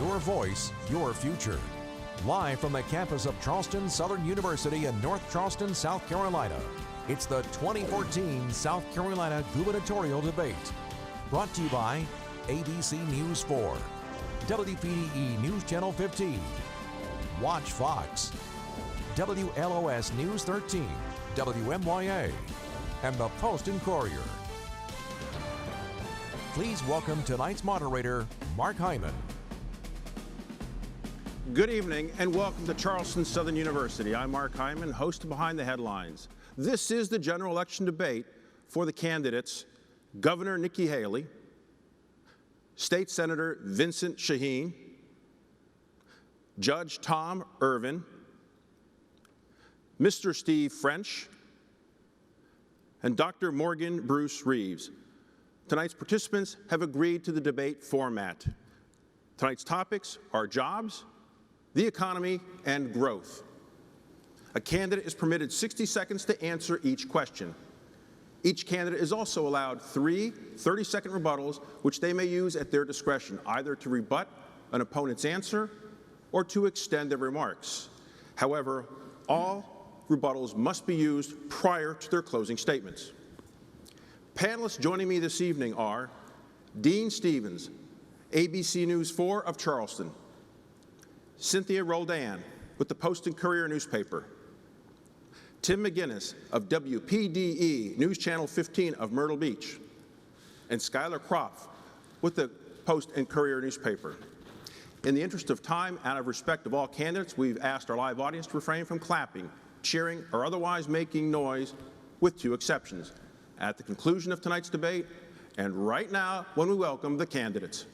your voice, your future. Live from the campus of Charleston Southern University in North Charleston, South Carolina, it's the 2014 South Carolina Gubernatorial Debate. Brought to you by ABC News 4, WPDE News Channel 15, WACH Fox, WLOS News 13, WMYA, and the Post and Courier. Please welcome tonight's moderator, Mark Hyman. Good evening and welcome to Charleston Southern University. I'm Mark Hyman, host of Behind the Headlines. This is the general election debate for the candidates Governor Nikki Haley, State Senator Vincent Shaheen, Judge Tom Ervin, Mr. Steve French, and Dr. Morgan Bruce Reeves. Tonight's participants have agreed to the debate format. Tonight's topics are jobs, the economy, and growth. A candidate is permitted 60 seconds to answer each question. Each candidate is also allowed 3 30-second rebuttals, which they may use at their discretion, either to rebut an opponent's answer or to extend their remarks. However, all rebuttals must be used prior to their closing statements. Panelists joining me this evening are Dean Stevens, ABC News 4 of Charleston, Cynthia Roldan with the Post and Courier newspaper, Tim McGinnis of WPDE News Channel 15 of Myrtle Beach, and Skylar Croft with the Post and Courier newspaper. In the interest of time and out of respect of all candidates, we've asked our live audience to refrain from clapping, cheering, or otherwise making noise, with 2 exceptions. At the conclusion of tonight's debate, and right now when we welcome the candidates.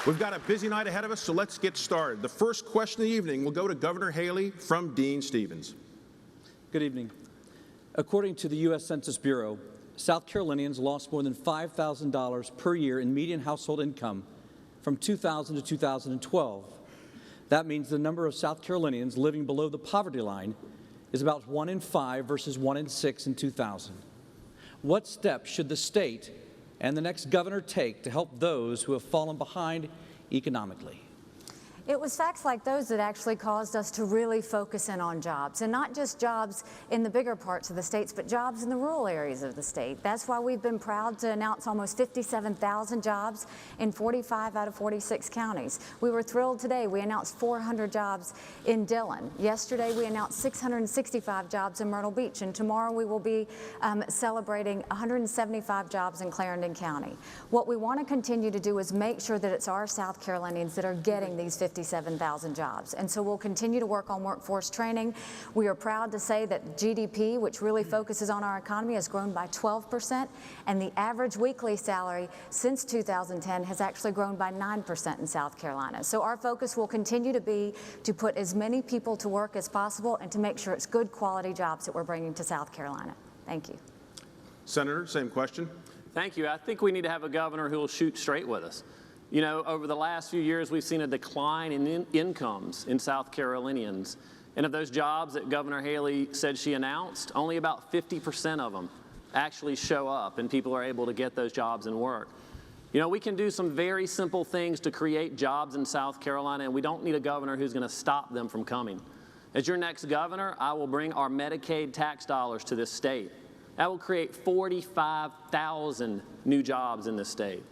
We've got a busy night ahead of us, so let's get started. The first question of the evening will go to Governor Haley from Dean Stevens. Good evening. According to the U.S. Census Bureau, South Carolinians lost more than $5,000 per year in median household income from 2000 to 2012. That means the number of South Carolinians living below the poverty line is about 1 in 5 versus 1 in 6 in 2000. What steps should the state and the next governor take to help those who have fallen behind economically? It was facts like those that actually caused us to really focus in on jobs, and not just jobs in the bigger parts of the states, but jobs in the rural areas of the state. That's why we've been proud to announce almost 57,000 jobs in 45 out of 46 counties. We were thrilled today. We announced 400 jobs in Dillon. Yesterday, we announced 665 jobs in Myrtle Beach, and tomorrow we will be celebrating 175 jobs in Clarendon County. What we want to continue to do is make sure that it's our South Carolinians that are getting these 57,000 jobs. And so we'll continue to work on workforce training. We are proud to say that GDP, which really focuses on our economy, has grown by 12%, and the average weekly salary since 2010 has actually grown by 9% in South Carolina. So our focus will continue to be to put as many people to work as possible and to make sure it's good quality jobs that we're bringing to South Carolina. Thank you. Senator, same question. Thank you. I think we need to have a governor who will shoot straight with us. You know, over the last few years, we've seen a decline in incomes in South Carolinians. And of those jobs that Governor Haley said she announced, only about 50% of them actually show up and people are able to get those jobs and work. You know, we can do some very simple things to create jobs in South Carolina, and we don't need a governor who's going to stop them from coming. As your next governor, I will bring our Medicaid tax dollars to this state. That will create 45,000 new jobs in this state.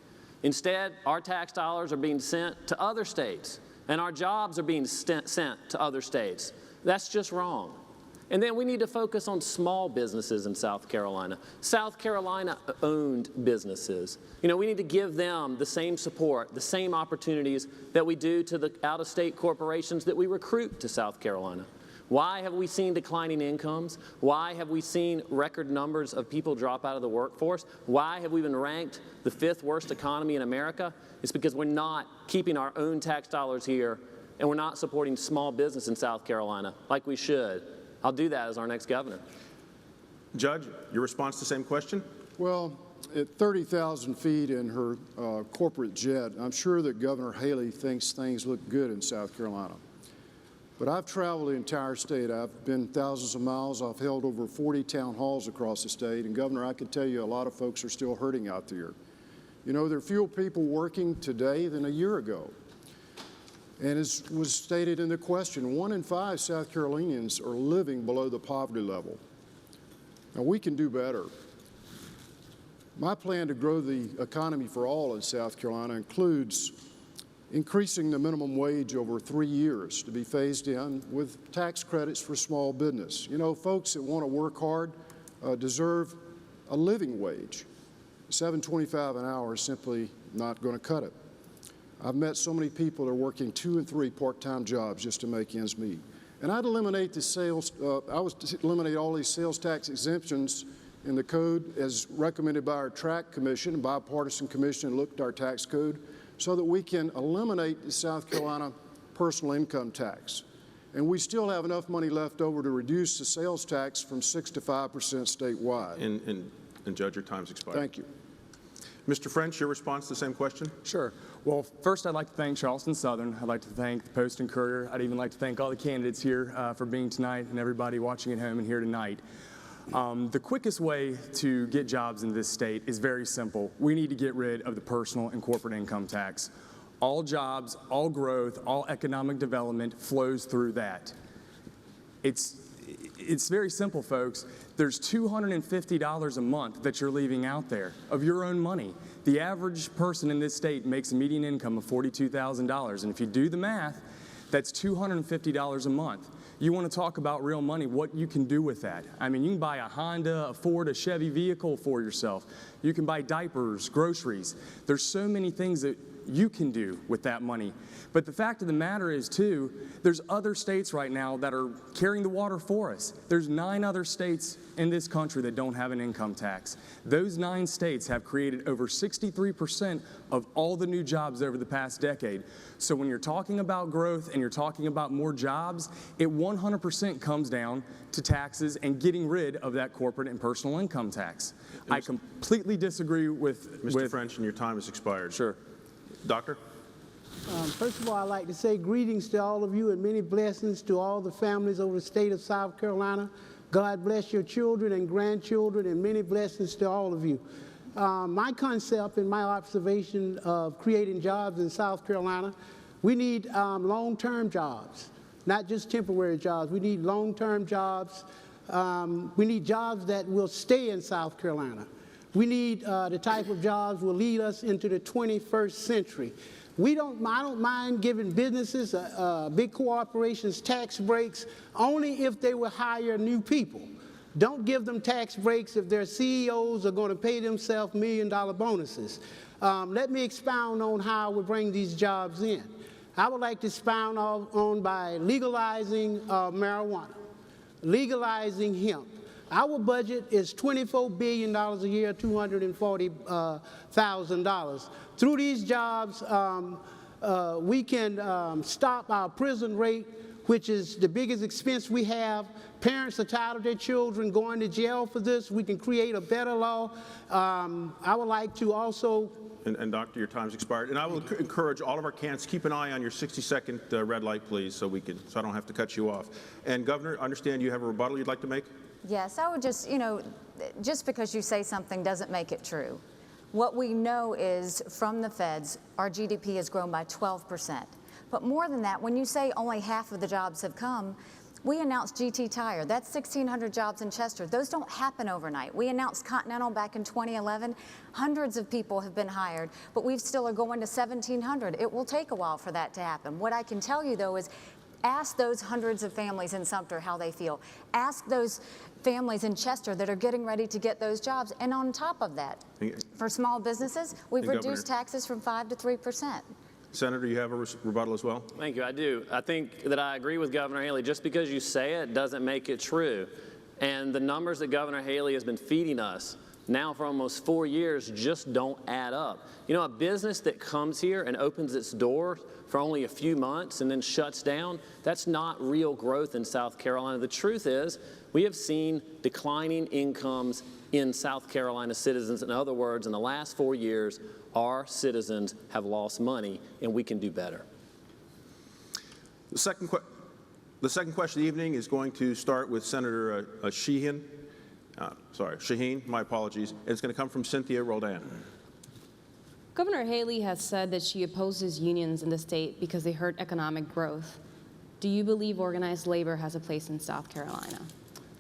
Instead, our tax dollars are being sent to other states, and our jobs are being sent to other states. That's just wrong. And then we need to focus on small businesses in South Carolina. South Carolina-owned businesses. You know, we need to give them the same support, the same opportunities that we do to the out-of-state corporations that we recruit to South Carolina. Why have we seen declining incomes? Why have we seen record numbers of people drop out of the workforce? Why have we been ranked the 5th worst economy in America? It's because we're not keeping our own tax dollars here, and we're not supporting small business in South Carolina like we should. I'll do that as our next governor. Judge, your response to the same question? Well, at 30,000 feet in her corporate jet, I'm sure that Governor Haley thinks things look good in South Carolina. But I've traveled the entire state. I've been thousands of miles. I've held over 40 town halls across the state. And Governor, I can tell you a lot of folks are still hurting out there. You know, there are fewer people working today than a year ago. And as was stated in the question, 1 in 5 South Carolinians are living below the poverty level. Now, we can do better. My plan to grow the economy for all in South Carolina includes increasing the minimum wage over 3 years to be phased in with tax credits for small business. You know, folks that want to work hard deserve a living wage. $7.25 an hour is simply not going to cut it. I've met so many people that are working 2 and 3 part-time jobs just to make ends meet. And I'd eliminate the eliminate all these sales tax exemptions in the code as recommended by our TRAC Commission, a bipartisan commission that looked at our tax code, so that we can eliminate the South Carolina personal income tax. And we still have enough money left over to reduce the sales tax from 6 to 5% statewide. And Judge, your time's expired. Thank you. Mr. French, your response to the same question? Sure. Well, first I'd like to thank Charleston Southern. I'd like to thank the Post and Courier. I'd even like to thank all the candidates here for being tonight and everybody watching at home and here tonight. The quickest way to get jobs in this state is very simple. We need to get rid of the personal and corporate income tax. All jobs, all growth, all economic development flows through that. It's very simple, folks. There's $250 a month that you're leaving out there of your own money. The average person in this state makes a median income of $42,000, and if you do the math, that's $250 a month. You want to talk about real money, what you can do with that. I mean, you can buy a Honda, a Ford, a Chevy vehicle for yourself. You can buy diapers, groceries. There's so many things that you can do with that money. But the fact of the matter is, too, there's other states right now that are carrying the water for us. There's 9 other states in this country that don't have an income tax. Those 9 states have created over 63% of all the new jobs over the past decade. So when you're talking about growth and you're talking about more jobs, it 100% comes down to taxes and getting rid of that corporate and personal income tax. I completely disagree with Mr. French, and your time has expired. Sure. Doctor? First of all, I'd like to say greetings to all of you and many blessings to all the families over the state of South Carolina. God bless your children and grandchildren, and many blessings to all of you. My concept and my observation of creating jobs in South Carolina, we need long-term jobs, not just temporary jobs. We need long-term jobs. We need jobs that will stay in South Carolina. We need the type of jobs will lead us into the 21st century. I don't mind giving businesses, big corporations tax breaks only if they will hire new people. Don't give them tax breaks if their CEOs are going to pay themselves million-dollar bonuses. Let me expound on how we bring these jobs in. I would like to expound on by legalizing marijuana, legalizing hemp. Our budget is $24 billion a year, $240,000. Through these jobs, we can stop our prison rate, which is the biggest expense we have. Parents are tired of their children going to jail for this. We can create a better law. I would like to also... And Doctor, your time's expired. And I will encourage all of our candidates, keep an eye on your 60-second red light, please, so I don't have to cut you off. And Governor, I understand you have a rebuttal you'd like to make? Yes, I would just, just because you say something doesn't make it true. What we know is from the feds, our GDP has grown by 12%. But more than that, when you say only half of the jobs have come, we announced GT Tire. That's 1,600 jobs in Chester. Those don't happen overnight. We announced Continental back in 2011. Hundreds of people have been hired, but we still are going to 1,700. It will take a while for that to happen. What I can tell you, though, is ask those hundreds of families in Sumter how they feel. Ask those families in Chester that are getting ready to get those jobs. And on top of that, for small businesses, we've reduced taxes from 5% to 3%. Senator, you have a rebuttal as well? Thank you, I do. I think that I agree with Governor Haley. Just because you say it doesn't make it true. And the numbers that Governor Haley has been feeding us, now for almost 4 years just don't add up. You know, a business that comes here and opens its door for only a few months and then shuts down, that's not real growth in South Carolina. The truth is, we have seen declining incomes in South Carolina citizens. In other words, in the last 4 years, our citizens have lost money, and we can do better. The second question of the evening is going to start with Senator Shaheen. Shaheen, my apologies. It's going to come from Cynthia Roldan. Governor Haley has said that she opposes unions in the state because they hurt economic growth. Do you believe organized labor has a place in South Carolina?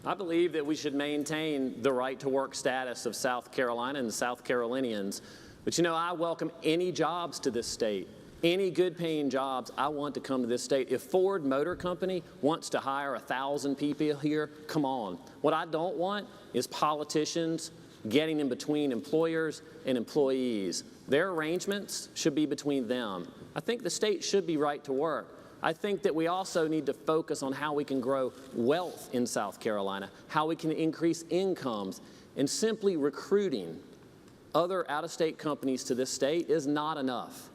I believe that we should maintain the right to work status of South Carolina and the South Carolinians. But you know, I welcome any jobs to this state. Any good paying jobs, I want to come to this state. If Ford Motor Company wants to hire 1,000 people here, come on. What I don't want is politicians getting in between employers and employees. Their arrangements should be between them. I think the state should be right to work. I think that we also need to focus on how we can grow wealth in South Carolina, how we can increase incomes, and simply recruiting other out-of-state companies to this state is not enough.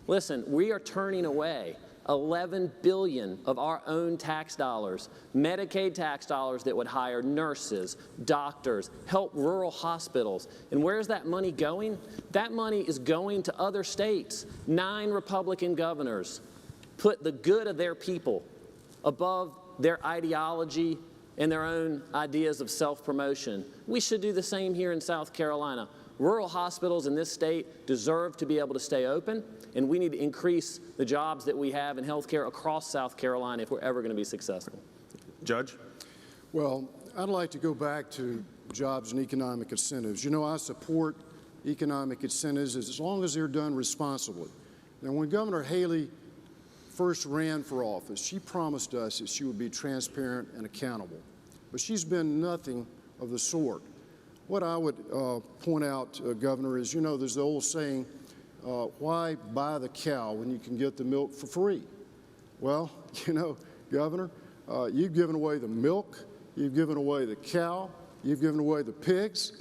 Listen, we are turning away $11 billion of our own tax dollars, Medicaid tax dollars that would hire nurses, doctors, help rural hospitals. And where's that money going? That money is going to other states. 9 Republican governors put the good of their people above their ideology and their own ideas of self-promotion. We should do the same here in South Carolina. Rural hospitals in this state deserve to be able to stay open, and we need to increase the jobs that we have in health care across South Carolina if we're ever going to be successful. Judge? Well, I'd like to go back to jobs and economic incentives. You know, I support economic incentives as long as they're done responsibly. Now, when Governor Haley first ran for office, she promised us that she would be transparent and accountable, but she's been nothing of the sort. What I would point out, Governor, is, you know, there's the old saying, why buy the cow when you can get the milk for free? Well, you know, Governor, you've given away the milk, you've given away the cow, you've given away the pigs,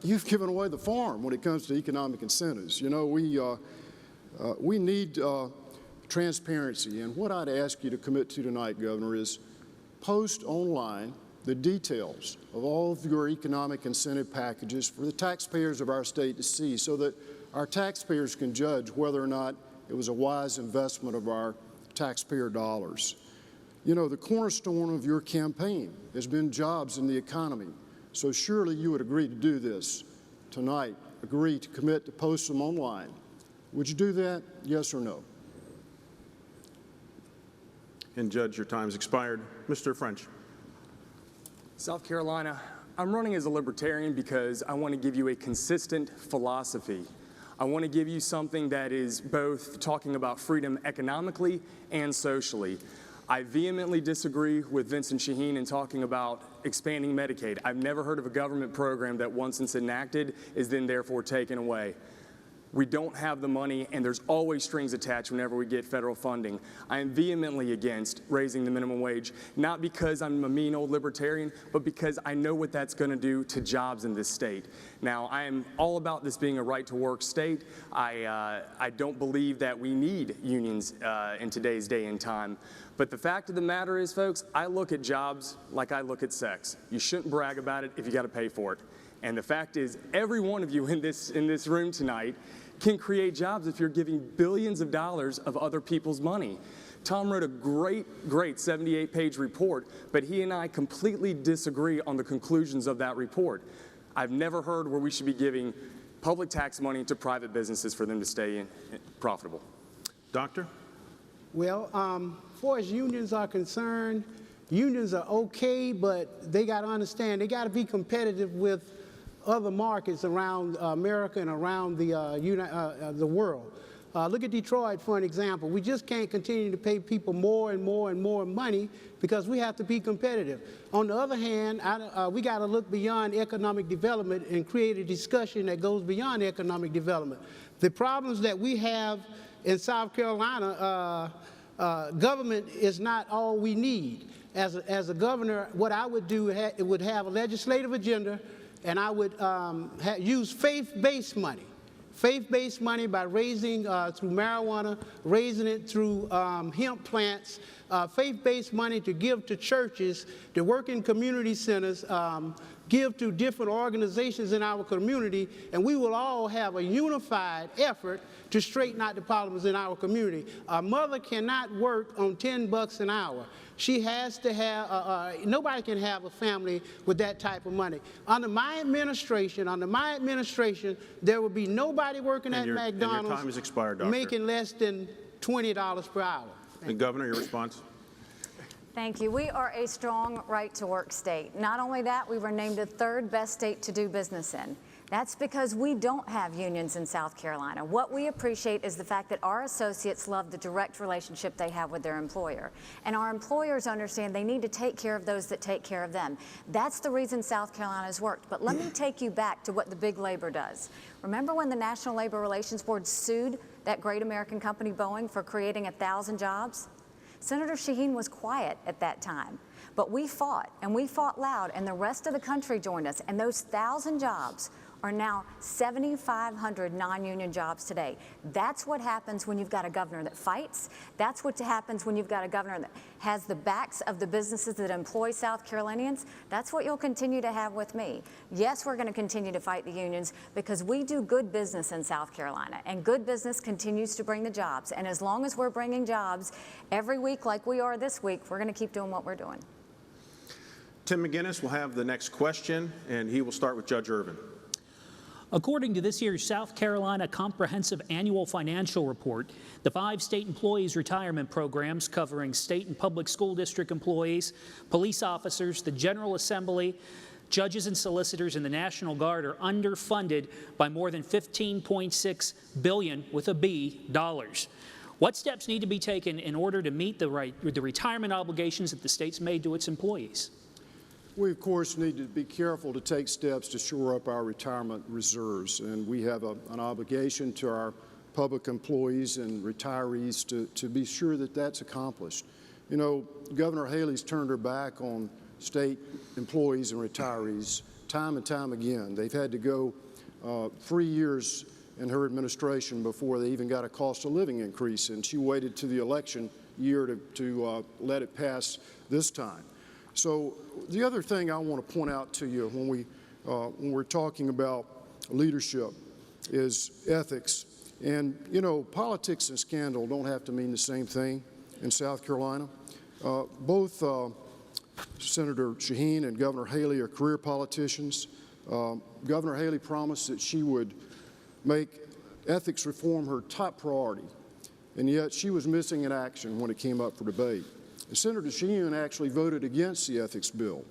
you've given away the farm when it comes to economic incentives. You know, we need transparency, and what I'd ask you to commit to tonight, Governor, is post online the details of all of your economic incentive packages for the taxpayers of our state to see, so that our taxpayers can judge whether or not it was a wise investment of our taxpayer dollars. You know, the cornerstone of your campaign has been jobs in the economy, so surely you would agree to do this tonight, agree to commit to post them online. Would you do that, yes or no? And Judge, your time's expired. Mr. French. South Carolina, I'm running as a libertarian because I want to give you a consistent philosophy. I want to give you something that is both talking about freedom economically and socially. I vehemently disagree with Vincent Shaheen in talking about expanding Medicaid. I've never heard of a government program that once it's enacted is then therefore taken away. We don't have the money, and there's always strings attached whenever we get federal funding. I am vehemently against raising the minimum wage, not because I'm a mean old libertarian, but because I know what that's going to do to jobs in this state. Now, I am all about this being a right-to-work state. I don't believe that we need unions in today's day and time. But the fact of the matter is, folks, I look at jobs like I look at sex. You shouldn't brag about it if you got to pay for it. And the fact is, every one of you in this room tonight can create jobs if you're giving billions of dollars of other people's money. Tom wrote a great 78-page report, but he and I completely disagree on the conclusions of that report. I've never heard where we should be giving public tax money to private businesses for them to stay profitable. Doctor? Well, as far as unions are concerned, unions are okay, but they got to understand they got to be competitive with other markets around America and around the world. Look at Detroit for an example. We just can't continue to pay people more and more and more money because we have to be competitive. On the other hand, we got to look beyond economic development and create a discussion that goes beyond economic development. The problems that we have in South Carolina, government is not all we need. As a governor, what I would do would have a legislative agenda, and I would use faith-based money. Faith-based money by raising through marijuana, raising it through hemp plants, faith-based money to give to churches, to work in community centers, give to different organizations in our community, and we will all have a unified effort to straighten out the problems in our community. A mother cannot work on $10 an hour. She has to have, nobody can have a family with that type of money. Under my administration, there will be nobody working at McDonald's and your time has expired, Doctor. making less than $20 per hour. And Governor, your response? Thank you. We are a strong right-to-work state. Not only that, we were named the 3rd best state to do business in. That's because we don't have unions in South Carolina. What we appreciate is the fact that our associates love the direct relationship they have with their employer. And our employers understand they need to take care of those that take care of them. That's the reason South Carolina's worked. But let me take you back to what the big labor does. Remember when the National Labor Relations Board sued that great American company, Boeing, for creating 1,000 jobs? Senator Shaheen was quiet at that time. But we fought, and we fought loud, and the rest of the country joined us. And those 1,000 jobs are now 7,500 non-union jobs today. That's what happens when you've got a governor that fights. That's what happens when you've got a governor that has the backs of the businesses that employ South Carolinians. That's what you'll continue to have with me. Yes, we're going to continue to fight the unions because we do good business in South Carolina, and good business continues to bring the jobs. And as long as we're bringing jobs every week like we are this week, we're going to keep doing what we're doing. Tim McGinnis will have the next question, and he will start with Judge Irvin. According to this year's South Carolina Comprehensive Annual Financial Report, the 5 state employees' retirement programs covering state and public school district employees, police officers, the General Assembly, judges and solicitors, and the National Guard are underfunded by more than $15.6 billion with a B dollars. What steps need to be taken in order to meet the retirement obligations that the state's made to its employees? We, of course, need to be careful to take steps to shore up our retirement reserves, and we have an obligation to our public employees and retirees to be sure that that's accomplished. You know, Governor Haley's turned her back on state employees and retirees time and time again. They've had to go 3 years in her administration before they even got a cost of living increase, and she waited to the election year to let it pass this time. So the other thing I want to point out to you when we're talking about leadership is ethics. And, you know, politics and scandal don't have to mean the same thing in South Carolina. Both Senator Shaheen and Governor Haley are career politicians. Governor Haley promised that she would make ethics reform her top priority, and yet she was missing in action when it came up for debate. Senator Shaheen actually voted against the ethics bill.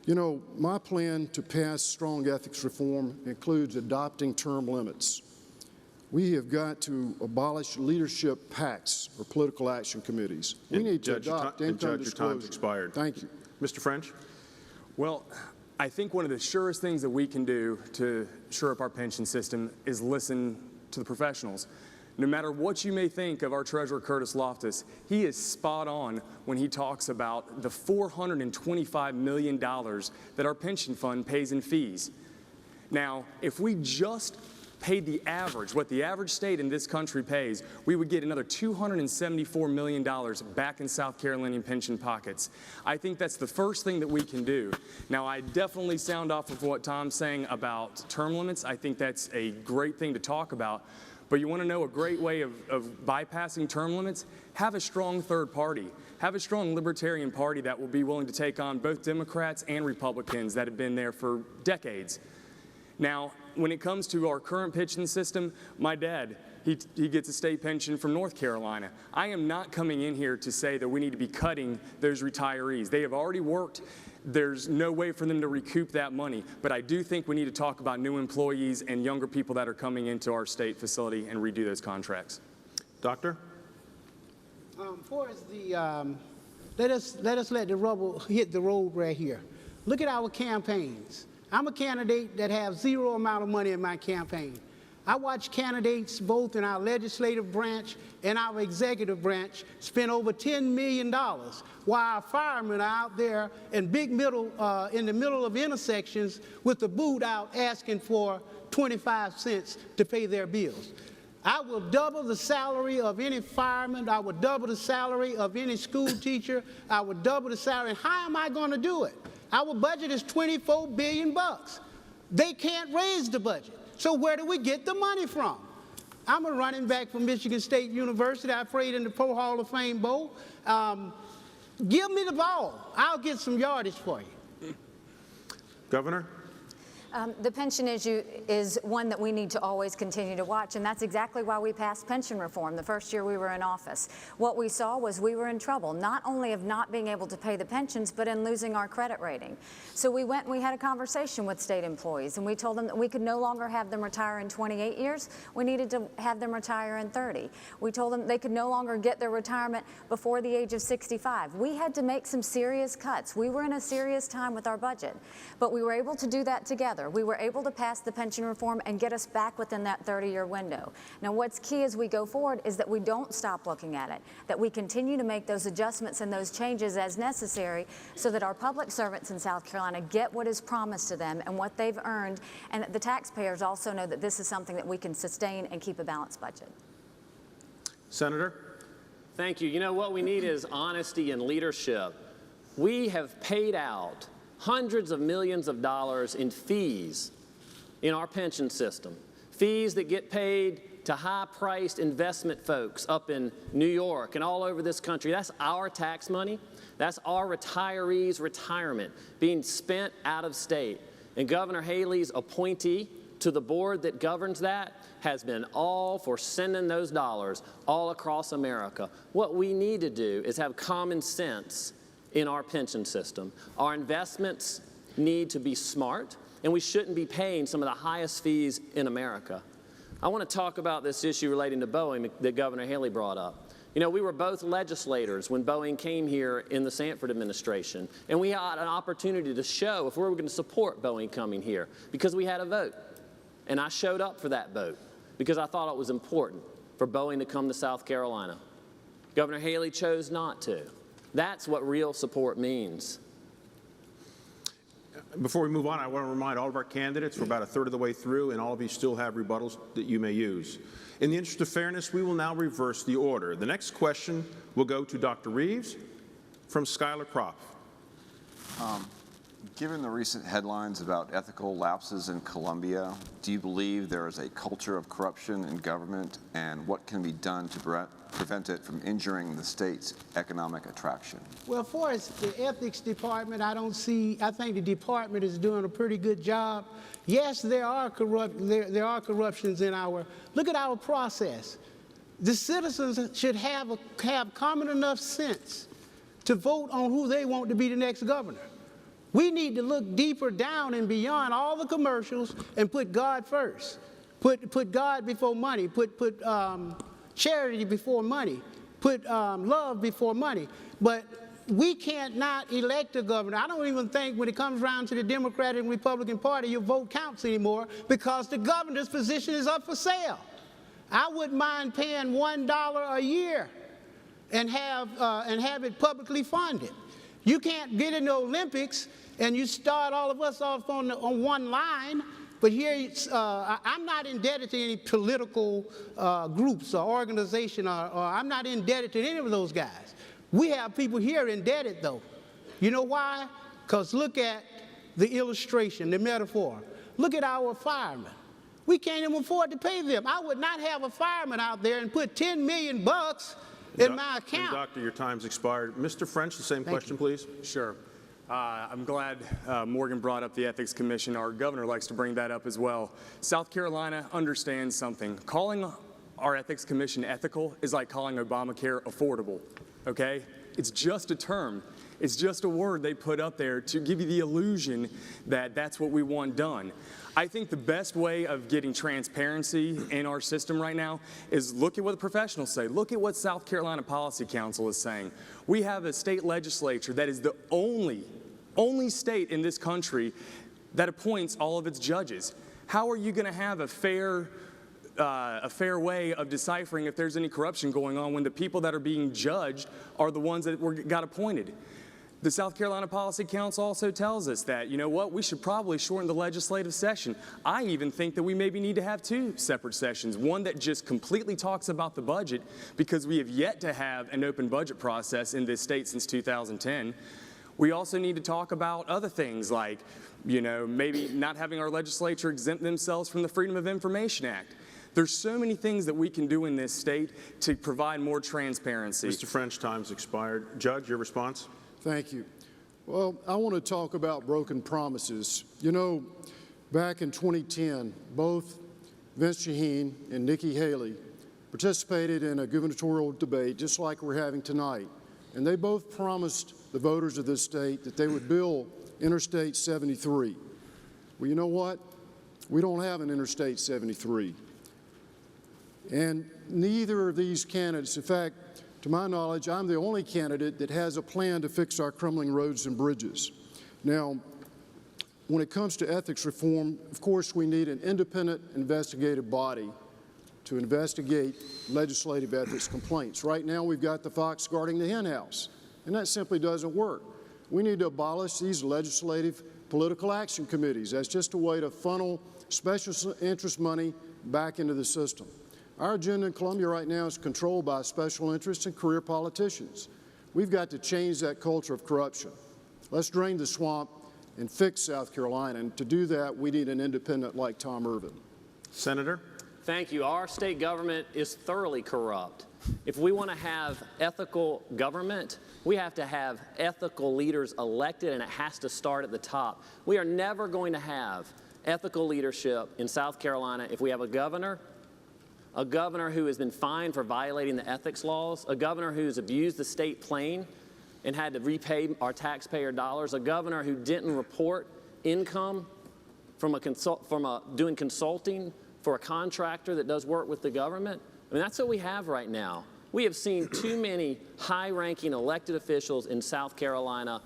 You know, my plan to pass strong ethics reform includes adopting term limits. We have got to abolish leadership PACs, or political action committees. We need to adopt income disclosure. Your time's expired. Thank you. Mr. French? Well, I think one of the surest things that we can do to shore up our pension system is listen to the professionals. No matter what you may think of our Treasurer Curtis Loftus, he is spot on when he talks about the $425 million that our pension fund pays in fees. Now, if we just paid the average, what the average state in this country pays, we would get another $274 million back in South Carolinian pension pockets. I think that's the first thing that we can do. Now, I definitely sound off of what Tom's saying about term limits. I think that's a great thing to talk about. But you want to know a great way of bypassing term limits? Have a strong third party. Have a strong libertarian party that will be willing to take on both Democrats and Republicans that have been there for decades. Now, when it comes to our current pension system, my dad, he gets a state pension from North Carolina. I am not coming in here to say that we need to be cutting those retirees. They have already worked. There's no way for them to recoup that money. But I do think we need to talk about new employees and younger people that are coming into our state facility and redo those contracts. Doctor? For us, let us let the rubber hit the road right here. Look at our campaigns. I'm a candidate that has zero amount of money in my campaign. I watch candidates both in our legislative branch and our executive branch spend over $10 million while our firemen are out there in in the middle of intersections with the boot out asking for 25 cents to pay their bills. I will double the salary of any fireman. I will double the salary of any school teacher. I will double the salary. And how am I going to do it? Our budget is $24 billion. They can't raise the budget. So where do we get the money from? I'm a running back from Michigan State University. I played in the Pro Hall of Fame Bowl. Give me the ball. I'll get some yardage for you. Governor? The pension issue is one that we need to always continue to watch, and that's exactly why we passed pension reform the first year we were in office. What we saw was we were in trouble, not only of not being able to pay the pensions, but in losing our credit rating. So we went and we had a conversation with state employees, and we told them that we could no longer have them retire in 28 years. We needed to have them retire in 30. We told them they could no longer get their retirement before the age of 65. We had to make some serious cuts. We were in a serious time with our budget, but we were able to do that together. We were able to pass the pension reform and get us back within that 30-year window. Now, what's key as we go forward is that we don't stop looking at it, that we continue to make those adjustments and those changes as necessary so that our public servants in South Carolina get what is promised to them and what they've earned, and that the taxpayers also know that this is something that we can sustain and keep a balanced budget. Senator? Thank you. You know, what we need is honesty and leadership. We have paid out hundreds of millions of dollars in fees in our pension system, fees that get paid to high-priced investment folks up in New York and all over this country. That's our tax money. That's our retirees' retirement being spent out of state. And Governor Haley's appointee to the board that governs that has been all for sending those dollars all across America. What we need to do is have common sense in our pension system. Our investments need to be smart, and we shouldn't be paying some of the highest fees in America. I want to talk about this issue relating to Boeing that Governor Haley brought up. You know, we were both legislators when Boeing came here in the Sanford administration, and we had an opportunity to show if we were going to support Boeing coming here because we had a vote. And I showed up for that vote because I thought it was important for Boeing to come to South Carolina. Governor Haley chose not to. That's what real support means. Before we move on, I want to remind all of our candidates we're about a third of the way through, and all of you still have rebuttals that you may use. In the interest of fairness, we will now reverse the order. The next question will go to Dr. Reeves from Schuyler Croft. Given the recent headlines about ethical lapses in Colombia, do you believe there is a culture of corruption in government, and what can be done to prevent it from injuring the state's economic attraction? Well, for the ethics department, I think the department is doing a pretty good job. Yes, there are corruptions in look at our process. The citizens should have common enough sense to vote on who they want to be the next governor. We need to look deeper down and beyond all the commercials and put God first. Put God before money. Put charity before money. Put love before money. But we can't not elect a governor. I don't even think when it comes around to the Democratic and Republican Party, your vote counts anymore because the governor's position is up for sale. I wouldn't mind paying $1 a year and have it publicly funded. You can't get in the Olympics and you start all of us off on one line, but here I'm not indebted to any political groups or organization, or I'm not indebted to any of those guys. We have people here indebted, though. You know why? Because look at the illustration, the metaphor. Look at our firemen. We can't even afford to pay them. I would not have a fireman out there and put $10 million in my account. Doctor, your time's expired. Mr. French, the same question, please. Sure. I'm glad Morgan brought up the Ethics Commission. Our governor likes to bring that up as well. South Carolina understands something. Calling our Ethics Commission ethical is like calling Obamacare affordable, okay? It's just a term. It's just a word they put up there to give you the illusion that that's what we want done. I think the best way of getting transparency in our system right now is look at what the professionals say. Look at what South Carolina Policy Council is saying. We have a state legislature that is the only state in this country that appoints all of its judges. How are you going to have a fair a fair way of deciphering if there's any corruption going on when the people that are being judged are the ones that got appointed. The South Carolina Policy Council also tells us that, you know what, we should probably shorten the legislative session. I even think that we maybe need to have 2 separate sessions, one that just completely talks about the budget, because we have yet to have an open budget process in this state since 2010. We also need to talk about other things like, you know, maybe not having our legislature exempt themselves from the Freedom of Information Act. There's so many things that we can do in this state to provide more transparency. Mr. French, time's expired. Judge, your response? Thank you. Well, I want to talk about broken promises. You know, back in 2010, both Vince Shaheen and Nikki Haley participated in a gubernatorial debate just like we're having tonight. And they both promised the voters of this state that they would build Interstate 73. Well, you know what? We don't have an Interstate 73. And neither of these candidates, in fact, to my knowledge, I'm the only candidate that has a plan to fix our crumbling roads and bridges. Now, when it comes to ethics reform, of course, we need an independent investigative body to investigate legislative ethics complaints. Right now, we've got the fox guarding the hen house, and that simply doesn't work. We need to abolish these legislative political action committees. That's just a way to funnel special interest money back into the system. Our agenda in Columbia right now is controlled by special interests and career politicians. We've got to change that culture of corruption. Let's drain the swamp and fix South Carolina. And to do that, we need an independent like Tom Irvin. Senator? Thank you. Our state government is thoroughly corrupt. If we want to have ethical government, we have to have ethical leaders elected, and it has to start at the top. We are never going to have ethical leadership in South Carolina if we have a governor who has been fined for violating the ethics laws, a governor who's abused the state plane and had to repay our taxpayer dollars, a governor who didn't report income from doing consulting for a contractor that does work with the government. I mean, that's what we have right now. We have seen too many high-ranking elected officials in South Carolina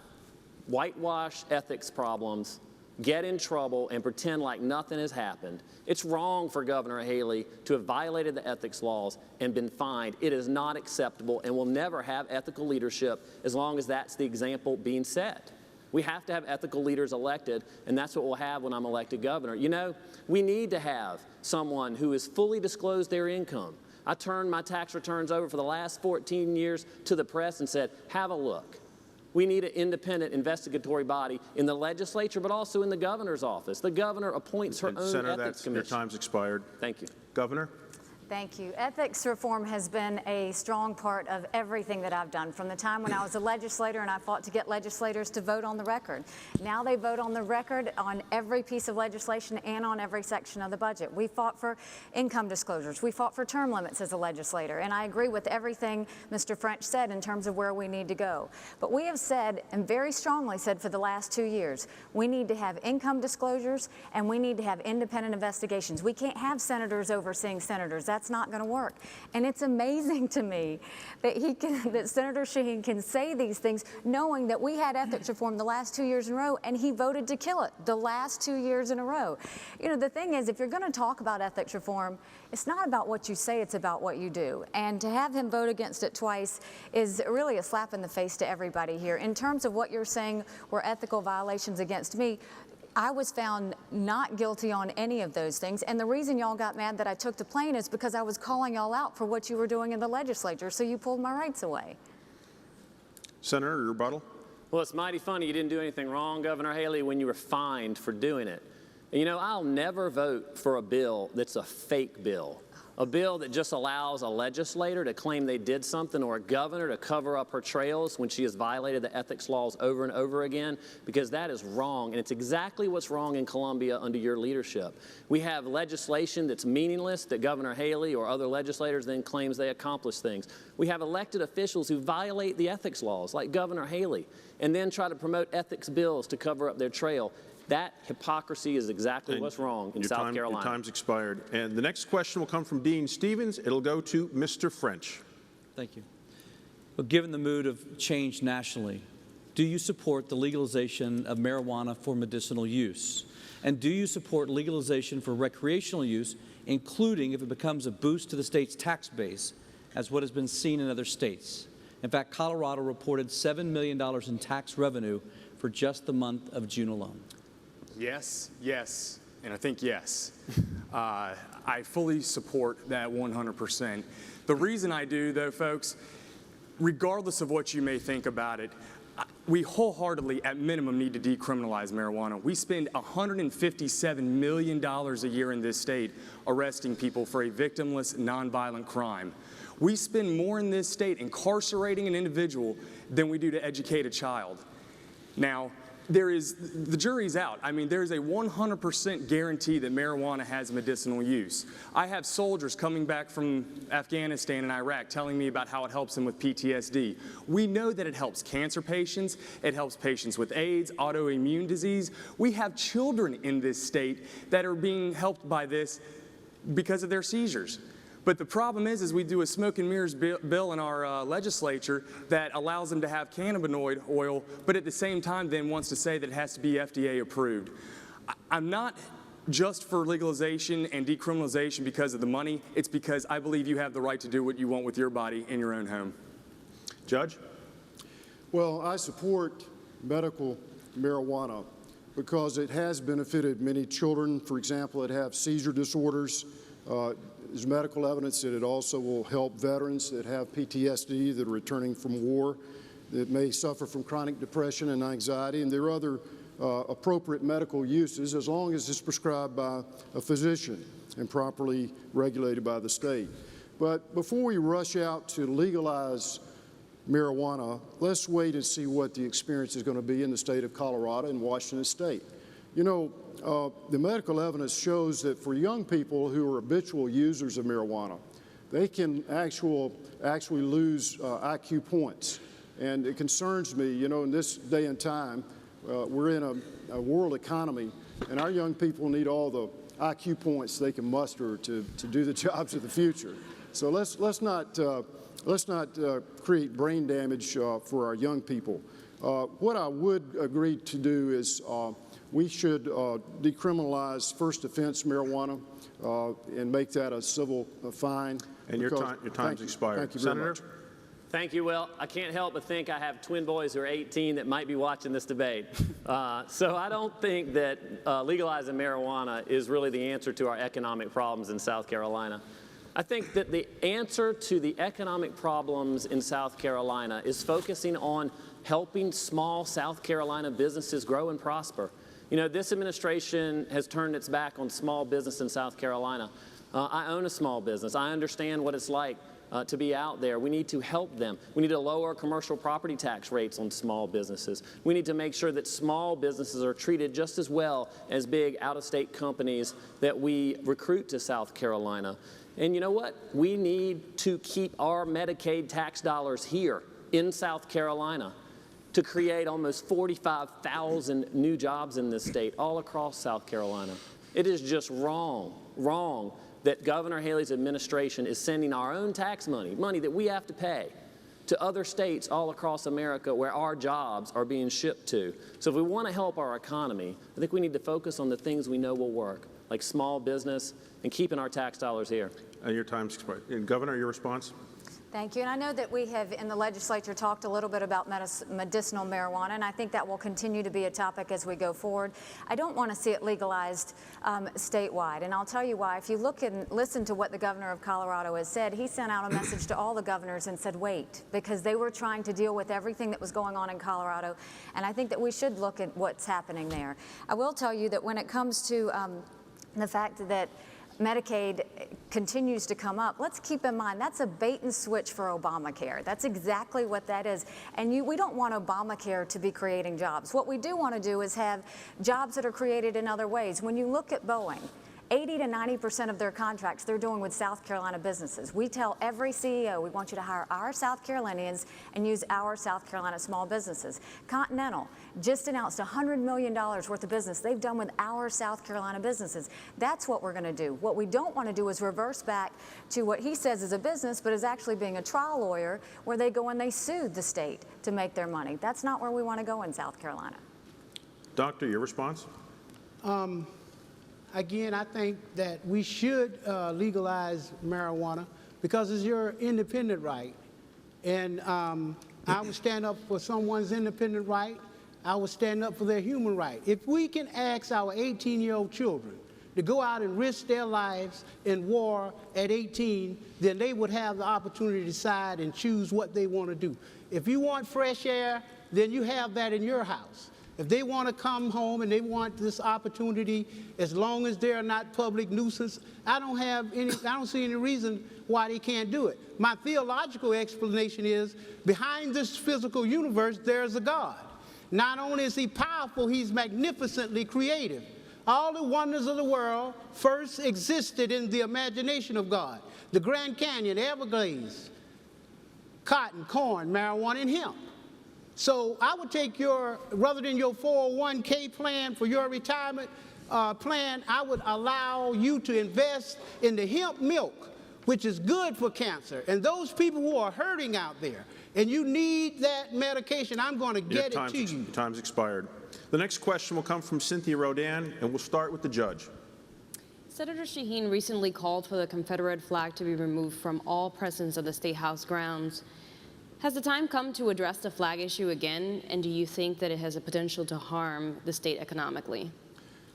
whitewash ethics problems, get in trouble, and pretend like nothing has happened. It's wrong for Governor Haley to have violated the ethics laws and been fined. It is not acceptable, and we'll never have ethical leadership as long as that's the example being set. We have to have ethical leaders elected, and that's what we'll have when I'm elected governor. You know, we need to have someone who has fully disclosed their income. I turned my tax returns over for the last 14 years to the press and said, have a look. We need an independent investigatory body in the legislature, but also in the governor's office. The governor appoints her own Senator, ethics commission. your time's expired. Thank you. Governor? Thank you. Ethics reform has been a strong part of everything that I've done from the time when I was a legislator and I fought to get legislators to vote on the record. Now they vote on the record on every piece of legislation and on every section of the budget. We fought for income disclosures. We fought for term limits as a legislator, and I agree with everything Mr. French said in terms of where we need to go. But we have said, and very strongly said for the last 2 years, we need to have income disclosures and we need to have independent investigations. We can't have senators overseeing senators. That's not going to work. And it's amazing to me that that Senator Shaheen can say these things knowing that we had ethics reform the last 2 years in a row and he voted to kill it the last 2 years in a row. You know, the thing is, if you're going to talk about ethics reform, it's not about what you say, it's about what you do. And to have him vote against it twice is really a slap in the face to everybody here. In terms of what you're saying were ethical violations against me, I was found not guilty on any of those things. And the reason y'all got mad that I took the plane is because I was calling y'all out for what you were doing in the legislature, so you pulled my rights away. Senator, your rebuttal? Well, it's mighty funny you didn't do anything wrong, Governor Haley, when you were fined for doing it. And you know, I'll never vote for a bill that's a fake bill. A bill that just allows a legislator to claim they did something or a governor to cover up her trails when she has violated the ethics laws over and over again, because that is wrong, and it's exactly what's wrong in Columbia under your leadership. We have legislation that's meaningless that Governor Haley or other legislators then claims they accomplish things. We have elected officials who violate the ethics laws, like Governor Haley, and then try to promote ethics bills to cover up their trail. That hypocrisy is exactly what's wrong in South Carolina. Your time's expired. And the next question will come from Dean Stevens. It'll go to Mr. French. Thank you. Well, given the mood of change nationally, do you support the legalization of marijuana for medicinal use? And do you support legalization for recreational use including if it becomes a boost to the state's tax base, as what has been seen in other states. In fact, Colorado reported $7 million in tax revenue for just the month of June alone. Yes, yes, and I think yes. I fully support that 100%. The reason I do, though, folks, regardless of what you may think about it, we wholeheartedly, at minimum, need to decriminalize marijuana. We spend $157 million a year in this state arresting people for a victimless, nonviolent crime. We spend more in this state incarcerating an individual than we do to educate a child. Now, the jury's out. I mean, there's a 100% guarantee that marijuana has medicinal use. I have soldiers coming back from Afghanistan and Iraq telling me about how it helps them with PTSD. We know that it helps cancer patients, it helps patients with AIDS, autoimmune disease. We have children in this state that are being helped by this because of their seizures. But the problem is we do a smoke and mirrors bill in our legislature that allows them to have cannabinoid oil, but at the same time then wants to say that it has to be FDA approved. I'm not just for legalization and decriminalization because of the money. It's because I believe you have the right to do what you want with your body in your own home. Judge? Well, I support medical marijuana because it has benefited many children, for example, that have seizure disorders. There's medical evidence that it also will help veterans that have PTSD that are returning from war, that may suffer from chronic depression and anxiety, and there are other appropriate medical uses as long as it's prescribed by a physician and properly regulated by the state. But before we rush out to legalize marijuana, let's wait and see what the experience is going to be in the state of Colorado and Washington State. You know, the medical evidence shows that for young people who are habitual users of marijuana, they can actually lose IQ points. And it concerns me, you know, in this day and time, we're in a world economy, and our young people need all the IQ points they can muster to do the jobs of the future. So let's not create brain damage for our young people. What I would agree to do is we should decriminalize first offense marijuana and make that a civil fine. And your time's expired. Thank you Senator? very much. Thank you, Will. I can't help but think I have twin boys who are 18 that might be watching this debate. So I don't think that legalizing marijuana is really the answer to our economic problems in South Carolina. I think that the answer to the economic problems in South Carolina is focusing on helping small South Carolina businesses grow and prosper. You know, this administration has turned its back on small business in South Carolina. I own a small business. I understand what it's like to be out there. We need to help them. We need to lower commercial property tax rates on small businesses. We need to make sure that small businesses are treated just as well as big out-of-state companies that we recruit to South Carolina. And you know what? We need to keep our Medicaid tax dollars here in South Carolina to create almost 45,000 new jobs in this state all across South Carolina. It is just wrong that Governor Haley's administration is sending our own tax money that we have to pay, to other states all across America where our jobs are being shipped to. So if we want to help our economy, I think we need to focus on the things we know will work, like small business and keeping our tax dollars here. Your time's expired. And Governor, your response? Thank you. And I know that we have in the legislature talked a little bit about medicinal marijuana, and I think that will continue to be a topic as we go forward. I don't want to see it legalized statewide, and I'll tell you why. If you look and listen to what the governor of Colorado has said, he sent out a message to all the governors and said, wait, because they were trying to deal with everything that was going on in Colorado, and I think that we should look at what's happening there. I will tell you that when it comes to the fact that Medicaid continues to come up, let's keep in mind that's a bait and switch for Obamacare. That's exactly what that is. And we don't want Obamacare to be creating jobs. What we do want to do is have jobs that are created in other ways. When you look at Boeing, 80 to 90% of their contracts they're doing with South Carolina businesses. We tell every CEO we want you to hire our South Carolinians and use our South Carolina small businesses. Continental just announced $100 million worth of business they've done with our South Carolina businesses. That's what we're going to do. What we don't want to do is reverse back to what he says is a business but is actually being a trial lawyer where they go and they sue the state to make their money. That's not where we want to go in South Carolina. Doctor, your response? again, I think that we should legalize marijuana because it's your independent right. And I would stand up for someone's independent right. I would stand up for their human right. If we can ask our 18-year-old children to go out and risk their lives in war at 18, then they would have the opportunity to decide and choose what they want to do. If you want fresh air, then you have that in your house. If they want to come home and they want this opportunity, as long as they're not public nuisance, I don't see any reason why they can't do it. My theological explanation is, behind this physical universe, there's a God. Not only is he powerful, he's magnificently creative. All the wonders of the world first existed in the imagination of God. The Grand Canyon, Everglades, cotton, corn, marijuana, and hemp. So I would take rather than your 401k plan for your retirement plan, I would allow you to invest in the hemp milk, which is good for cancer. And those people who are hurting out there, and you need that medication, I'm going to get it to you. Time's expired. The next question will come from Cynthia Rodan, and we'll start with the judge. Senator Shaheen recently called for the Confederate flag to be removed from all presence of the State House grounds. Has the time come to address the flag issue again, and do you think that it has a potential to harm the state economically?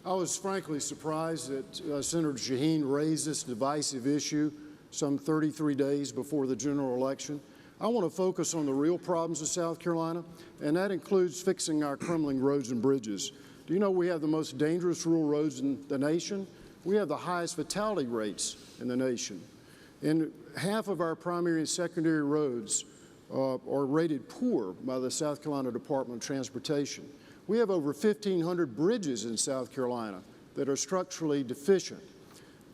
I was frankly surprised that Senator Shaheen raised this divisive issue some 33 days before the general election. I want to focus on the real problems of South Carolina, and that includes fixing our crumbling roads and bridges. Do you know we have the most dangerous rural roads in the nation? We have the highest fatality rates in the nation. And half of our primary and secondary roads are rated poor by the South Carolina Department of Transportation. We have over 1,500 bridges in South Carolina that are structurally deficient.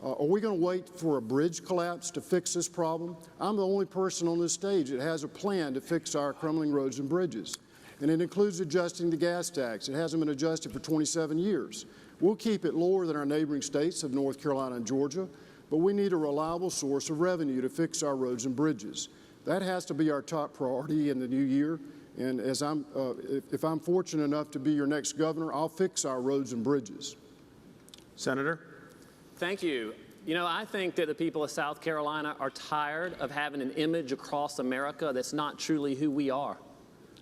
Are we going to wait for a bridge collapse to fix this problem? I'm the only person on this stage that has a plan to fix our crumbling roads and bridges. And it includes adjusting the gas tax. It hasn't been adjusted for 27 years. We'll keep it lower than our neighboring states of North Carolina and Georgia, but we need a reliable source of revenue to fix our roads and bridges. That has to be our top priority in the new year. And as if I'm fortunate enough to be your next governor, I'll fix our roads and bridges. Senator? Thank you. You know, I think that the people of South Carolina are tired of having an image across America that's not truly who we are.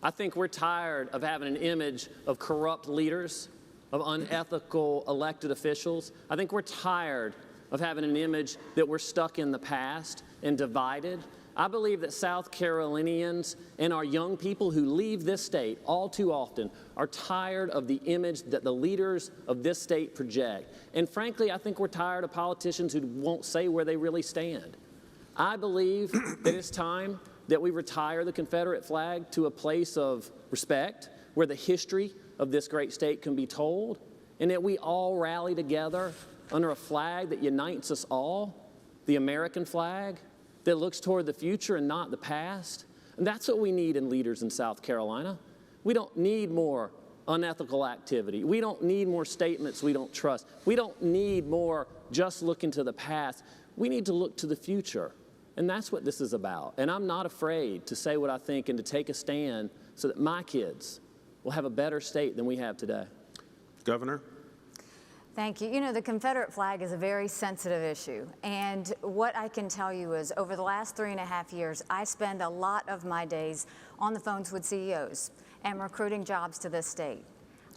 I think we're tired of having an image of corrupt leaders, of unethical elected officials. I think we're tired of having an image that we're stuck in the past and divided. I believe that South Carolinians and our young people who leave this state all too often are tired of the image that the leaders of this state project. And frankly, I think we're tired of politicians who won't say where they really stand. I believe that it's time that we retire the Confederate flag to a place of respect where the history of this great state can be told, and that we all rally together under a flag that unites us all, the American flag, that looks toward the future and not the past. And that's what we need in leaders in South Carolina. We don't need more unethical activity. We don't need more statements we don't trust. We don't need more just looking to the past. We need to look to the future. And that's what this is about. And I'm not afraid to say what I think and to take a stand so that my kids will have a better state than we have today. Governor? Thank you. You know, the Confederate flag is a very sensitive issue. And what I can tell you is over the last 3.5 years, I spend a lot of my days on the phones with CEOs and recruiting jobs to this state.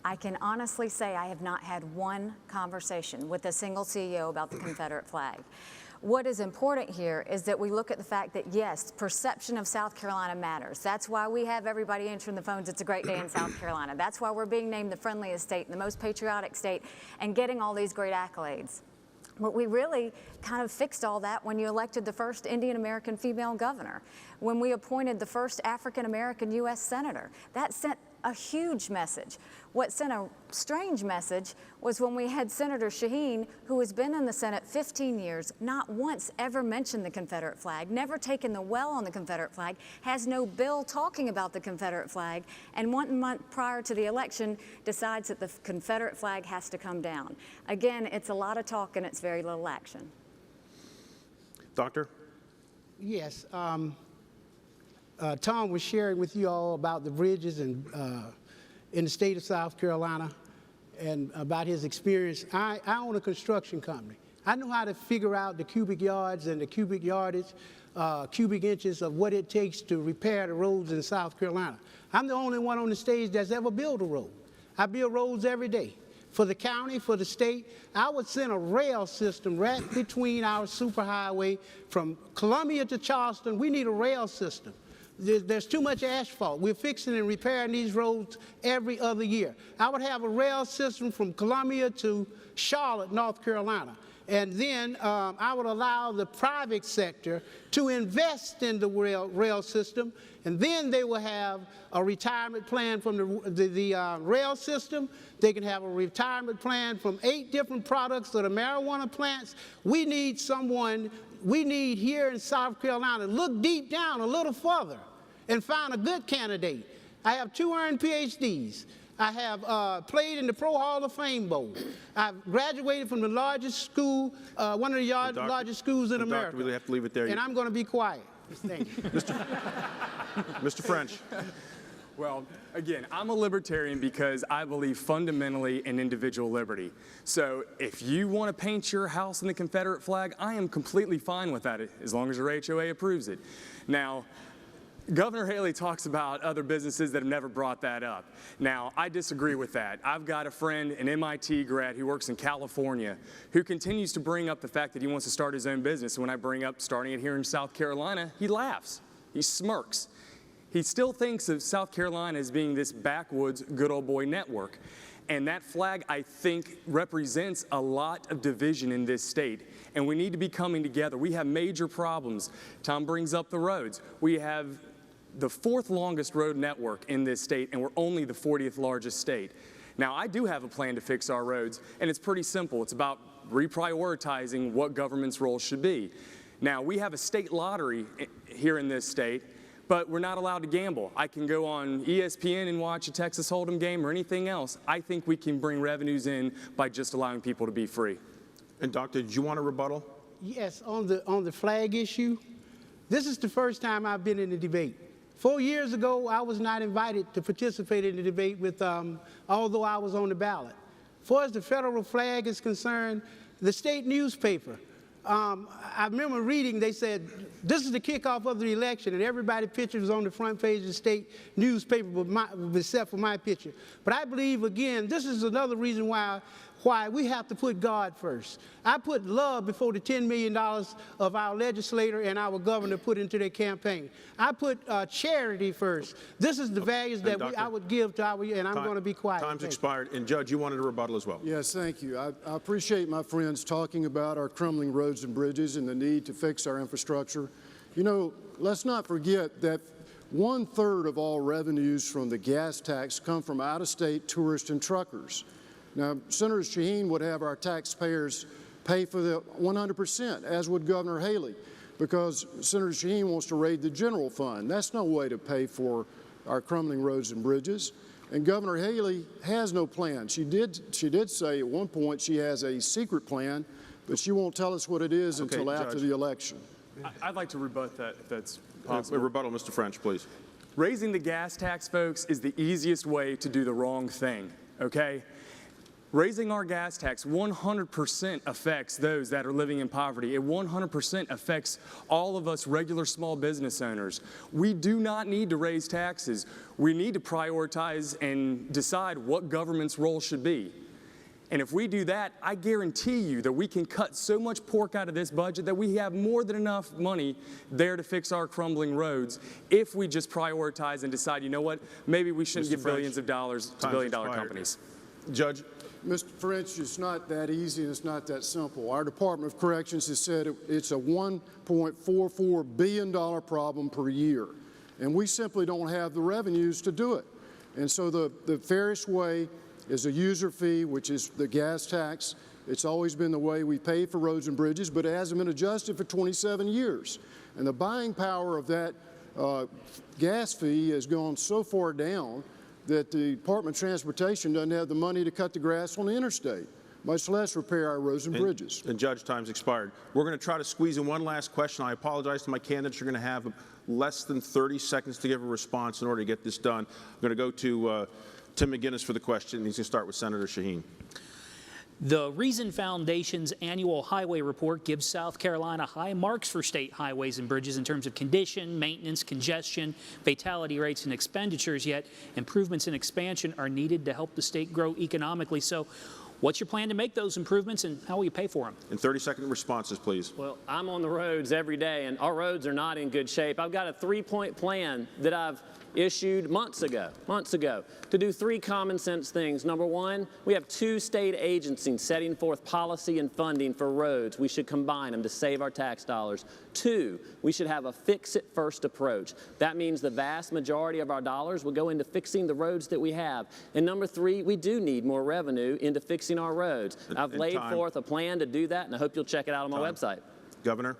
I can honestly say I have not had one conversation with a single CEO about the Confederate flag. What is important here is that we look at the fact that, yes, perception of South Carolina matters. That's why we have everybody answering the phones, it's a great day in South Carolina. That's why we're being named the friendliest state and the most patriotic state and getting all these great accolades. But we really kind of fixed all that when you elected the first Indian American female governor, when we appointed the first African American U.S. senator. That sent a huge message. What sent a strange message was when we had Senator Shaheen, who has been in the Senate 15 years, not once ever mentioned the Confederate flag, never taken the well on the Confederate flag, has no bill talking about the Confederate flag, and 1 month prior to the election decides that the Confederate flag has to come down. Again, it's a lot of talk and it's very little action. Doctor? Yes. Tom was sharing with you all about the bridges in the state of South Carolina. and about his experience. I own a construction company. I know how to figure out the cubic yards and the cubic yardage, cubic inches of what it takes to repair the roads in South Carolina. I'm the only one on the stage that's ever built a road. I build roads every day. For the county, for the state, I would send a rail system right between our superhighway from Columbia to Charleston. We need a rail system. There's too much asphalt. We're fixing and repairing these roads every other year. I would have a rail system from Columbia to Charlotte, North Carolina. And then I would allow the private sector to invest in the rail system, and then they will have a retirement plan from the rail system. They can have a retirement plan from 8 different products of the marijuana plants. We need someone, we need here in South Carolina, look deep down a little further and find a good candidate. I have 2 earned PhDs. I have played in the Pro Hall of Fame Bowl. I've graduated from the largest school, one of the largest schools in America. Doctor, we have to leave it there. And I'm going to be quiet. Thank you. Mr. French. Well, again, I'm a libertarian because I believe fundamentally in individual liberty. So if you want to paint your house in the Confederate flag, I am completely fine with that as long as your HOA approves it. Now, Governor Haley talks about other businesses that have never brought that up. Now, I disagree with that. I've got a friend, an MIT grad who works in California, who continues to bring up the fact that he wants to start his own business. When I bring up starting it here in South Carolina, he laughs. He smirks. He still thinks of South Carolina as being this backwoods good old boy network. And that flag, I think, represents a lot of division in this state. And we need to be coming together. We have major problems. Tom brings up the roads. We have the 4th longest road network in this state, and we're only the 40th largest state. Now, I do have a plan to fix our roads, and it's pretty simple. It's about reprioritizing what government's role should be. Now, we have a state lottery here in this state, but we're not allowed to gamble. I can go on ESPN and watch a Texas Hold'em game or anything else. I think we can bring revenues in by just allowing people to be free. And Doctor, did you want a rebuttal? Yes, on the flag issue, this is the first time I've been in a debate. 4 years ago, I was not invited to participate in the debate with, although I was on the ballot. As far as the federal flag is concerned, the state newspaper, I remember reading, they said, this is the kickoff of the election, and everybody's picture was on the front page of the state newspaper except for my picture. But I believe, again, this is another reason why we have to put God first. I put love before the $10 million of our legislator and our governor put into their campaign. I put charity first. This is the values that I would give to our, and I'm going to be quiet. Time's expired. And Judge, you wanted a rebuttal as well. Yes, thank you. I appreciate my friends talking about our crumbling roads and bridges and the need to fix our infrastructure. You know, let's not forget that 1/3 of all revenues from the gas tax come from out-of-state tourists and truckers. Now, Senator Shaheen would have our taxpayers pay for the 100%, as would Governor Haley, because Senator Shaheen wants to raid the general fund. That's no way to pay for our crumbling roads and bridges. And Governor Haley has no plan. She did say at one point she has a secret plan, but she won't tell us what it is until after the election. I'd like to rebut that if that's possible. A rebuttal, Mr. French, please. Raising the gas tax, folks, is the easiest way to do the wrong thing, okay? Raising our gas tax 100% affects those that are living in poverty. It 100% affects all of us regular small business owners. We do not need to raise taxes. We need to prioritize and decide what government's role should be. And if we do that, I guarantee you that we can cut so much pork out of this budget that we have more than enough money there to fix our crumbling roads if we just prioritize and decide, you know what, maybe we shouldn't give billions of dollars to billion-dollar companies. Judge. Mr. French, it's not that easy and it's not that simple. Our Department of Corrections has said it's a $1.44 billion problem per year, and we simply don't have the revenues to do it. And so the fairest way is a user fee, which is the gas tax. It's always been the way we pay for roads and bridges, but it hasn't been adjusted for 27 years. And the buying power of that gas fee has gone so far down that the Department of Transportation doesn't have the money to cut the grass on the interstate, much less repair our roads and bridges. And Judge, time's expired. We're going to try to squeeze in one last question. I apologize to my candidates. You're going to have less than 30 seconds to give a response in order to get this done. I'm going to go to Tim McGinnis for the question. He's going to start with Senator Shaheen. The Reason Foundation's annual highway report gives South Carolina high marks for state highways and bridges in terms of condition, maintenance, congestion, fatality rates, and expenditures, yet improvements and expansion are needed to help the state grow economically. So what's your plan to make those improvements, and how will you pay for them? In 30-second responses, please. Well, I'm on the roads every day, and our roads are not in good shape. I've got a 3-point plan that I've issued months ago, to do 3 common sense things. Number 1, we have 2 state agencies setting forth policy and funding for roads. We should combine them to save our tax dollars. 2, we should have a fix-it-first approach. That means the vast majority of our dollars will go into fixing the roads that we have. And number 3, we do need more revenue into fixing our roads. I've laid forth a plan to do that, and I hope you'll check it out on my website. Governor?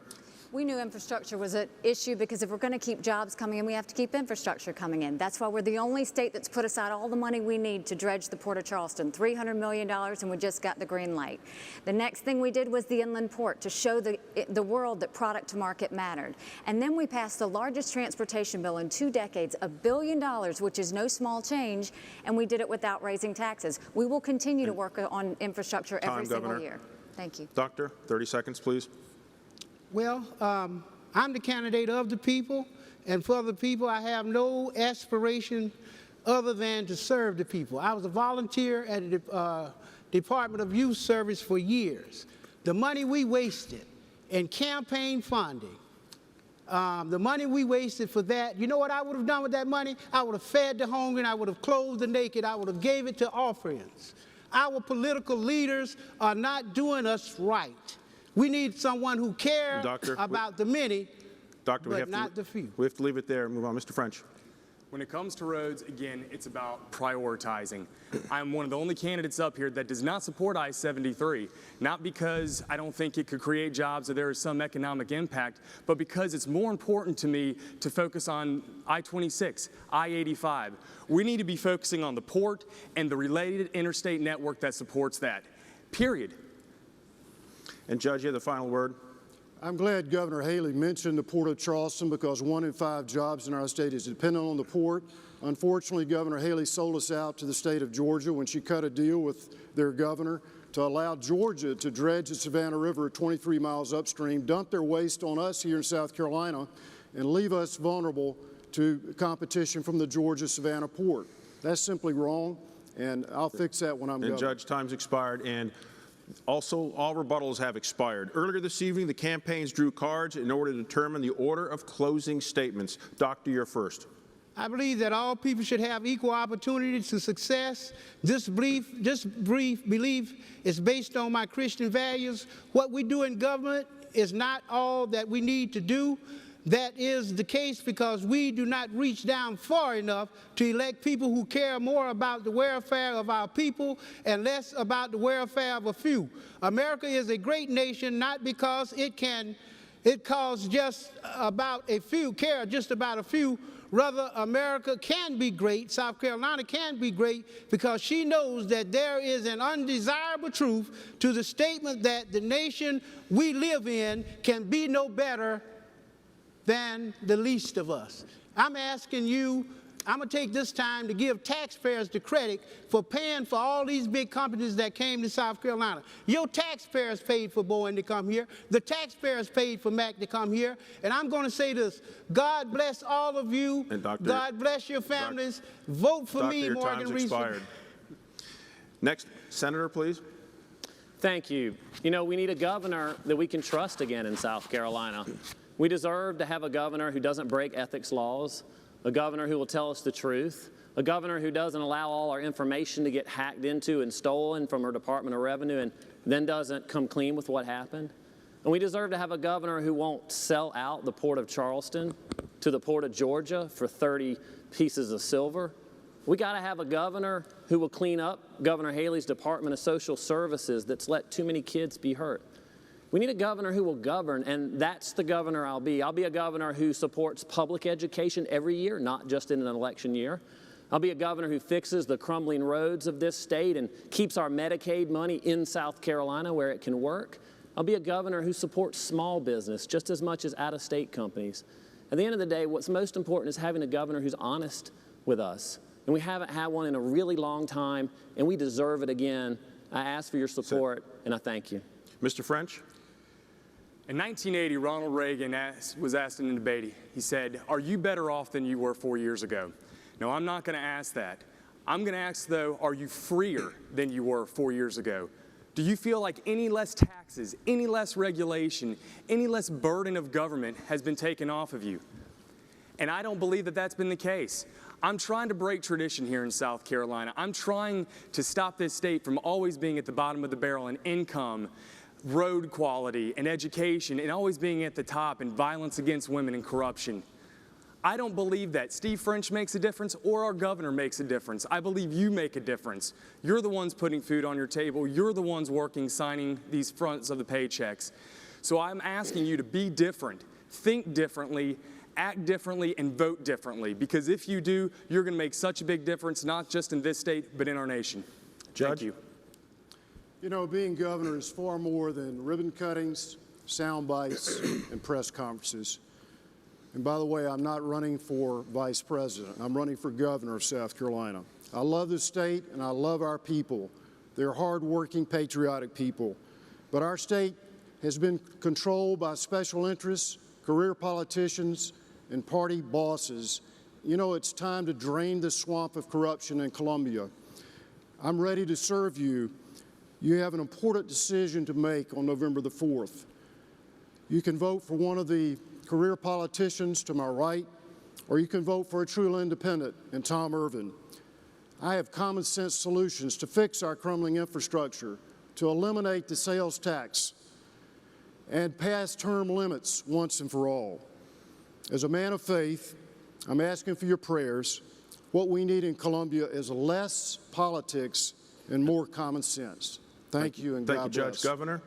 We knew infrastructure was an issue because if we're going to keep jobs coming in, we have to keep infrastructure coming in. That's why we're the only state that's put aside all the money we need to dredge the Port of Charleston, $300 million, and we just got the green light. The next thing we did was the inland port to show the world that product to market mattered. And then we passed the largest transportation bill in 2 decades, $1 billion, which is no small change, and we did it without raising taxes. We will continue to work on infrastructure every single year. Thank you. Doctor, 30 seconds, please. Well, I'm the candidate of the people, and for the people, I have no aspiration other than to serve the people. I was a volunteer at the Department of Youth Service for years. The money we wasted in campaign funding, the money we wasted for that, you know what I would have done with that money? I would have fed the hungry, and I would have clothed the naked, I would have gave it to offerings. Our political leaders are not doing us right. We need someone who cares about the many, but not the few. We have to leave it there and move on. Mr. French. When it comes to roads, again, it's about prioritizing. I'm one of the only candidates up here that does not support I-73, not because I don't think it could create jobs or there is some economic impact, but because it's more important to me to focus on I-26, I-85. We need to be focusing on the port and the related interstate network that supports that, period. And Judge, you have the final word. I'm glad Governor Haley mentioned the Port of Charleston because 1 in 5 jobs in our state is dependent on the port. Unfortunately, Governor Haley sold us out to the state of Georgia when she cut a deal with their governor to allow Georgia to dredge the Savannah River 23 miles upstream, dump their waste on us here in South Carolina, and leave us vulnerable to competition from the Georgia Savannah port. That's simply wrong, and I'll fix that when I'm governor. And Judge, time's expired, and also all rebuttals have expired. Earlier this evening, the campaigns drew cards in order to determine the order of closing statements. Doctor, you're first. I believe that all people should have equal opportunity to success. This brief belief is based on my Christian values. What we do in government is not all that we need to do. That is the case because we do not reach down far enough to elect people who care more about the welfare of our people and less about the welfare of a few. America is a great nation not because it cares just about a few. Rather, America can be great, South Carolina can be great because she knows that there is an undesirable truth to the statement that the nation we live in can be no better than the least of us. I'm asking you, I'm going to take this time to give taxpayers the credit for paying for all these big companies that came to South Carolina. Your taxpayers paid for Boeing to come here. The taxpayers paid for Mac to come here. And I'm going to say this, God bless all of you. And God bless your families. Vote for me, Morgan Reese. Next, Senator, please. Thank you. You know, we need a governor that we can trust again in South Carolina. We deserve to have a governor who doesn't break ethics laws, a governor who will tell us the truth, a governor who doesn't allow all our information to get hacked into and stolen from our Department of Revenue and then doesn't come clean with what happened. And we deserve to have a governor who won't sell out the Port of Charleston to the Port of Georgia for 30 pieces of silver. We got to have a governor who will clean up Governor Haley's Department of Social Services that's let too many kids be hurt. We need a governor who will govern, and that's the governor I'll be. I'll be a governor who supports public education every year, not just in an election year. I'll be a governor who fixes the crumbling roads of this state and keeps our Medicaid money in South Carolina where it can work. I'll be a governor who supports small business just as much as out-of-state companies. At the end of the day, what's most important is having a governor who's honest with us. and we haven't had one in a really long time, and we deserve it again. I ask for your support, and I thank you. Mr. French? In 1980, Ronald Reagan was asked in a debate, he said, "Are you better off than you were 4 years ago?" No, I'm not going to ask that. I'm going to ask, though, are you freer than you were 4 years ago? Do you feel like any less taxes, any less regulation, any less burden of government has been taken off of you? And I don't believe that that's been the case. I'm trying to break tradition here in South Carolina. I'm trying to stop this state from always being at the bottom of the barrel in income, road quality, and education, and always being at the top in violence against women and corruption. I don't believe that Steve French makes a difference or our governor makes a difference. I believe you make a difference. You're the ones putting food on your table. You're the ones working, signing these fronts of the paychecks. So I'm asking you to be different, think differently, act differently, and vote differently. Because if you do, you're going to make such a big difference, not just in this state, but in our nation. Judge? Thank you. You know, being governor is far more than ribbon cuttings, sound bites, and press conferences. And by the way, I'm not running for vice president. I'm running for governor of South Carolina. I love this state and I love our people. They're hardworking, patriotic people. But our state has been controlled by special interests, career politicians, and party bosses. You know, it's time to drain the swamp of corruption in Columbia. I'm ready to serve you. You have an important decision to make on November the 4th. You can vote for one of the career politicians to my right, or you can vote for a true independent in Tom Irvin. I have common sense solutions to fix our crumbling infrastructure, to eliminate the sales tax, and pass term limits once and for all. As a man of faith, I'm asking for your prayers. What we need in Columbia is less politics and more common sense. Thank you, and God bless. Thank you, Judge. Governor?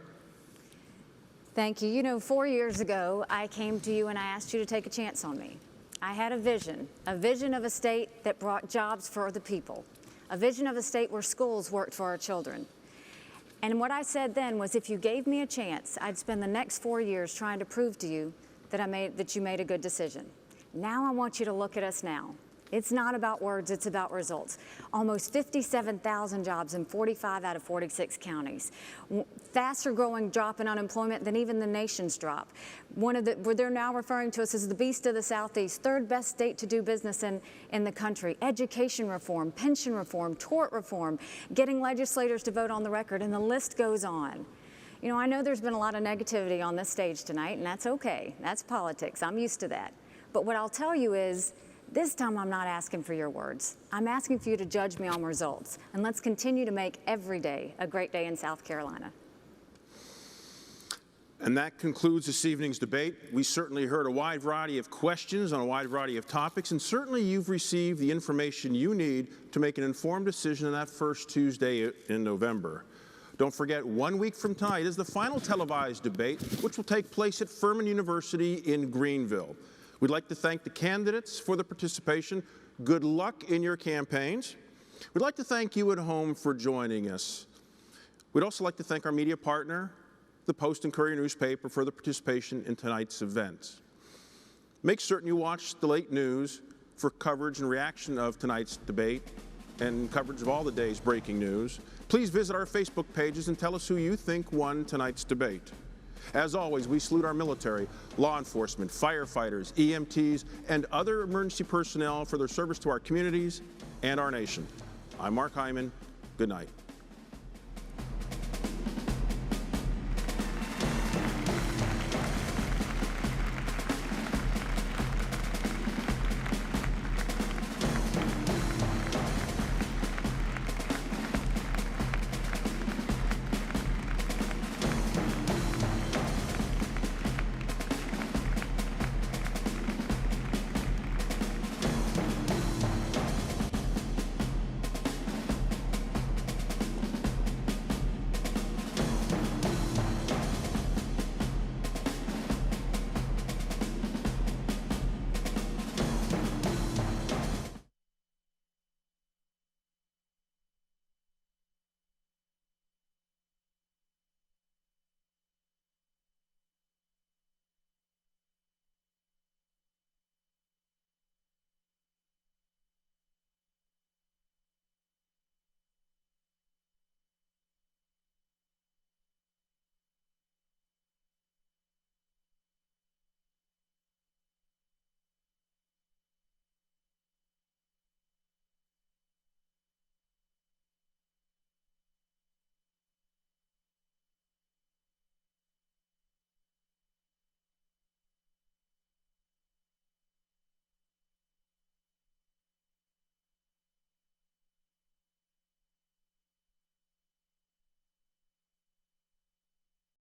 Thank you. You know, 4 years ago, I came to you and I asked you to take a chance on me. I had a vision of a state that brought jobs for the people, a vision of a state where schools worked for our children. And what I said then was, if you gave me a chance, I'd spend the next 4 years trying to prove to you that you made a good decision. Now I want you to look at us now. It's not about words, it's about results. Almost 57,000 jobs in 45 out of 46 counties. Faster growing drop in unemployment than even the nation's drop. They're now referring to us as the beast of the Southeast, third best state to do business in the country. Education reform, pension reform, tort reform, getting legislators to vote on the record, and the list goes on. You know, I know there's been a lot of negativity on this stage tonight, and that's okay. That's politics. I'm used to that. But what I'll tell you is, this time I'm not asking for your words. I'm asking for you to judge me on results. And let's continue to make every day a great day in South Carolina. And that concludes this evening's debate. We certainly heard a wide variety of questions on a wide variety of topics, and certainly you've received the information you need to make an informed decision on that first Tuesday in November. Don't forget, 1 week from tonight is the final televised debate, which will take place at Furman University in Greenville. We'd like to thank the candidates for the participation. Good luck in your campaigns. We'd like to thank you at home for joining us. We'd also like to thank our media partner, the Post and Courier newspaper, for the participation in tonight's event. Make certain you watch the late news for coverage and reaction of tonight's debate and coverage of all the day's breaking news. Please visit our Facebook pages and tell us who you think won tonight's debate. As always, we salute our military, law enforcement, firefighters, EMTs, and other emergency personnel for their service to our communities and our nation. I'm Mark Hyman. Good night.